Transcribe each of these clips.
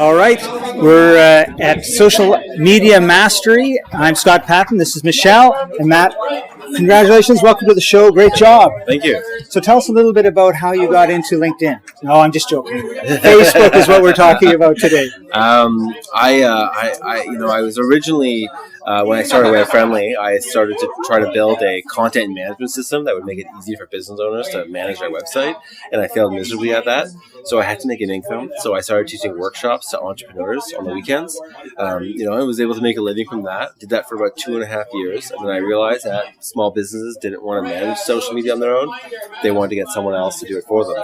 All right, we're at Social Media Mastery. I'm Scott Patton. This is Michelle and Matt. Congratulations, welcome to the show. Great job. Thank you. So tell us a little bit about how you got into LinkedIn. No, I'm just joking. Facebook is what we're talking about today. I was originally when I started Web Friendly, I started to try to build a content management system that would make it easy for business owners to manage their website, and I failed miserably at that. So I had to make an income. So I started teaching workshops to entrepreneurs on the weekends. I was able to make a living from that. Did that for about 2.5 years, and then I realized that small businesses didn't want to manage social media on their own. They wanted to get someone else to do it for them.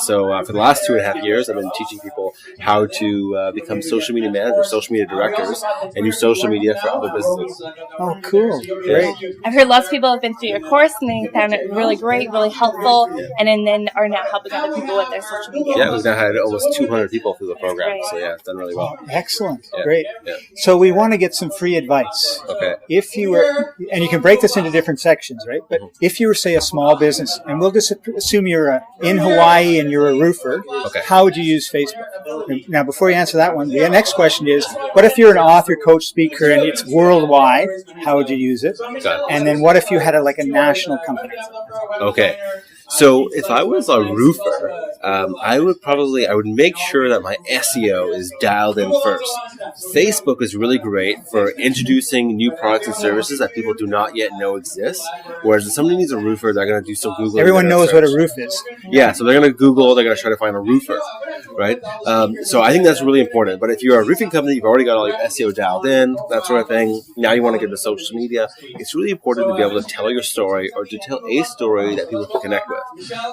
So for the last 2.5 years, I've been teaching people how to become social media managers, social media directors, and do social media for other businesses. Oh, cool. Great. I've heard lots of people have been through your course and they found it really great, really helpful, and then are now helping other people with their social media. Yeah, we've now had almost 200 people through the program, so yeah, it's done really well. Excellent. Yeah. Great. Yeah. So we want to get some free advice. Okay. If you were, and you can break this into different sections, right? But if you were, say, a small business, and we'll just assume you're in Hawaii and you're a roofer, okay, how would you use Facebook? Now, before you answer that one, the next question is, what if you're an author, coach, speaker, and it's worldwide? How would you use it? And then what if you had a national company? Okay. So if I was a roofer, I would make sure that my SEO is dialed in first. Facebook is really great for introducing new products and services that people do not yet know exist. Whereas if somebody needs a roofer, they're going to do some Googling. Everyone knows what a roof is. Yeah, so they're going to Google, they're going to try to find a roofer, right? So I think that's really important. But if you're a roofing company, you've already got all your SEO dialed in, that sort of thing. Now you want to get to social media. It's really important to be able to tell your story or to tell a story that people can connect with.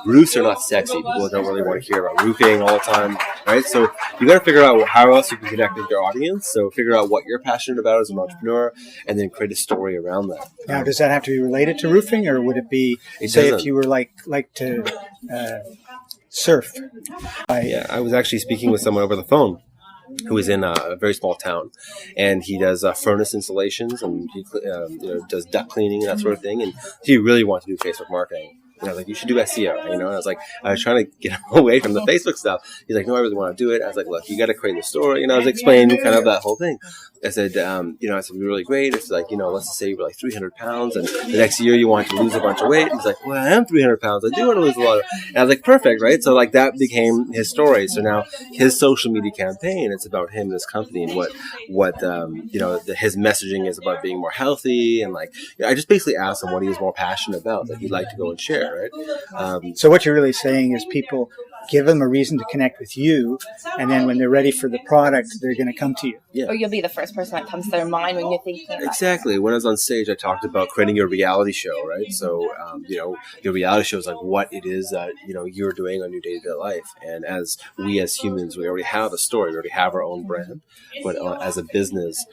Roofs are not sexy. People don't really want to hear about roofing all the time, right? So you got to figure out how else you can connect with your audience. So figure out what you're passionate about as an entrepreneur, and then create a story around that. Now, does that have to be related to roofing, or would it be, if you were like to surf? I was actually speaking with someone over the phone who is in a very small town, and he does furnace installations, and he does duct cleaning and that sort of thing, and he really wants to do Facebook marketing. And I was like, you should do SEO, and I was trying to get him away from the Facebook stuff. He's like, no, I really want to do it. I was like, look, you got to create the story. And I was explaining kind of that whole thing. I said, we're really great. It's like, let's just say you're like 300 pounds, and the next year you want to lose a bunch of weight. He's like, well, I am 300 pounds. I do want to lose a lot. And I was like, perfect, right? So that became his story. So now his social media campaign, it's about him and his company, and his messaging is about being more healthy. And I just basically asked him what he was more passionate about that he'd like to go and share. Right? So what you're really saying is people give them a reason to connect with you, and then when they're ready for the product, they're going to come to you. Yeah. Or you'll be the first person that comes to their mind when you're thinking about Exactly. When I was on stage, I talked about creating your reality show, right? So, your reality show is like what it is that, you're doing on your day-to-day life. And as humans, we already have a story. We already have our own brand. But as a business,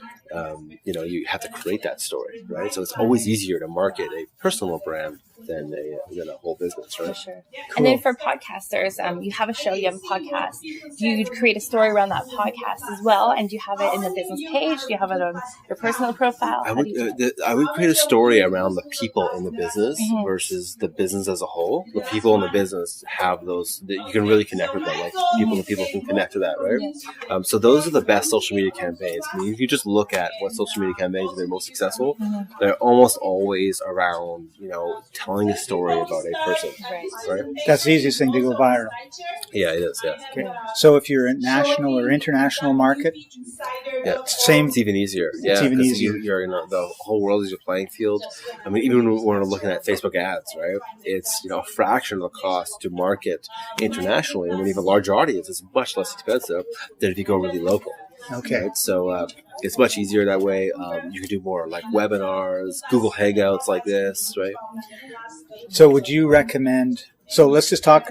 you have to create that story, right? So it's always easier to market a personal brand than a whole business, right? For sure. Cool. And then for podcasters, you have a show, you have a podcast. Do you create a story around that podcast as well? And do you have it in the business page? Do you have it on your personal profile? I would create a story around the people in the business versus the business as a whole. The people in the business have those that you can really connect with them. The people can connect to that, right? Yes. So those are the best social media campaigns. I mean, if you just look at what social media campaigns have been most successful, they're almost always around, telling a story about a person, right? That's the easiest thing to go viral. Yeah, it is, yeah. Okay. So if you're a national or international market, same. It's even easier. It's even easier. You're in the whole world is your playing field. I mean, even when we're looking at Facebook ads, right? It's a fraction of the cost to market internationally, and when you have a larger audience, it's much less expensive than if you go really local. Okay. Right? So it's much easier that way. You can do more like webinars, Google Hangouts like this, right? So would you recommend, so let's just talk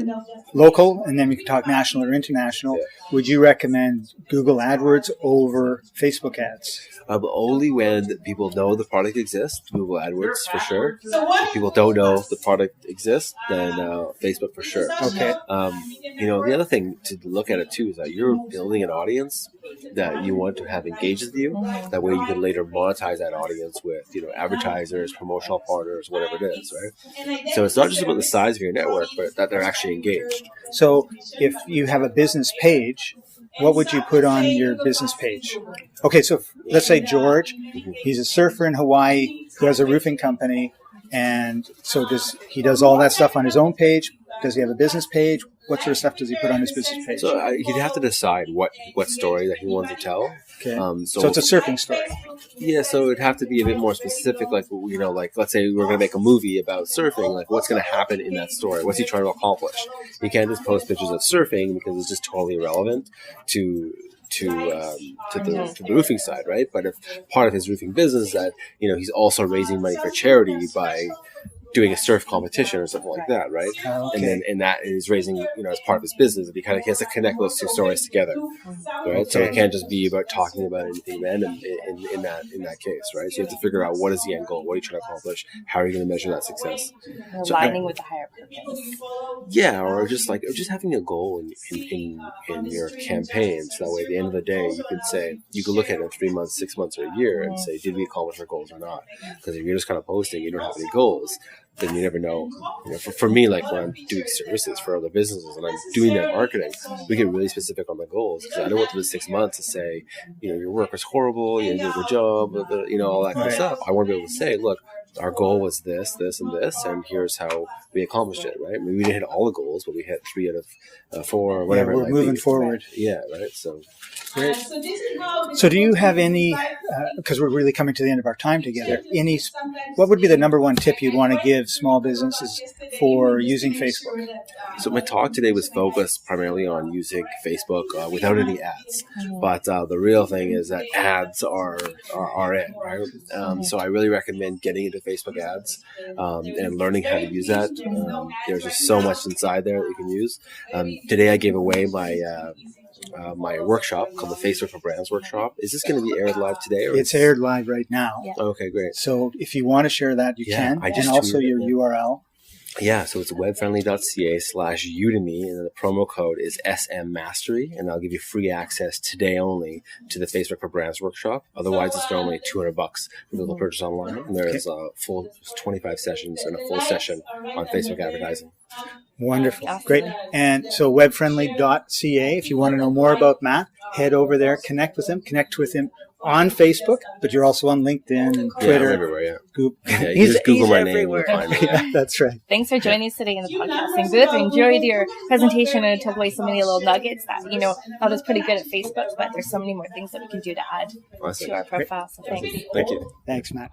local and then we can talk national or international. Yeah. Would you recommend Google AdWords over Facebook ads? Only when people know the product exists, Google AdWords for sure. If people don't know the product exists, then Facebook for sure. Okay. The other thing to look at it too is that you're building an audience that you want to have engaged with you. That way you can later monetize that audience with, advertisers, promotional partners, whatever it is, right? So it's not just about the size of your network, but that they're actually engaged. So if you have a business page what would you put on your business page? Okay, so let's say George, he's a surfer in Hawaii who has a roofing company, and so he does all that stuff on his own page? Does he have a business page? What sort of stuff does he put on his business page? So he'd have to decide what story that he wants to tell. Okay. So it's a surfing story. Yeah, so it'd have to be a bit more specific, like, you know, like, let's say we're going to make a movie about surfing, like, what's going to happen in that story? What's he trying to accomplish? You can't just post pictures of surfing because it's just totally irrelevant to the roofing side, right? But if part of his roofing business is that, you know, he's also raising money for charity by doing a surf competition or something like that, right? Okay. And that is raising, you know, as part of his business. He has to connect those two stories together, right? So it can't just be about talking about anything random in that case, right? So you have to figure out what is the end goal, what are you trying to accomplish, how are you going to measure that success? Aligning with the higher purpose. Yeah, or just having a goal in your campaign, so that way at the end of the day you can look at it in 3 months, 6 months, or a year and say, did we accomplish our goals or not? Because if you're just kind of posting, you don't have any goals, then you never know. You know, for me, like when I'm doing services for other businesses and I'm doing their marketing, we get really specific on the goals, because I don't want them in 6 months to say, you know, your work was horrible, you didn't do a good job, you know, all that kind of stuff. I want to be able to say, look, our goal was this, this, and this, and here's how we accomplished it, right? I mean, we didn't hit all the goals, but we hit 3 out of 4 or whatever. Yeah, we're moving forward. Yeah, right? So, great. So do you have any, because we're really coming to the end of our time together, what would be the number one tip you'd want to give small businesses for using Facebook? So my talk today was focused primarily on using Facebook without any ads. But the real thing is that ads are it, right? So I really recommend getting into Facebook ads and learning how to use that. There's just so much inside there that you can use. Today I gave away my workshop called the Facebook for Brands workshop. Is this going to be aired live today? Or it's aired live right now. Yeah. Okay, great. So if you want to share that, you can. And also your URL. Yeah, so it's webfriendly.ca/Udemy, and the promo code is SMMastery, and I'll give you free access today only to the Facebook for Brands workshop. Otherwise, it's normally $200 for people to purchase online, and there's a full 25 sessions and a full session on Facebook advertising. Wonderful. Awesome. Great. And so webfriendly.ca, if you want to know more about Matt, head over there, connect with him on Facebook, but you're also on LinkedIn and Twitter. Yeah, everywhere, yeah. Google. Yeah, you just Google my name everywhere. and you'll find me. Yeah, that's right. Thanks for joining us today in the podcasting booth. I enjoyed your presentation, and it took away so many little nuggets that, you know, I was pretty good at Facebook, but there's so many more things that we can do to add to our profile. So thanks. Thank you. Thanks, Matt.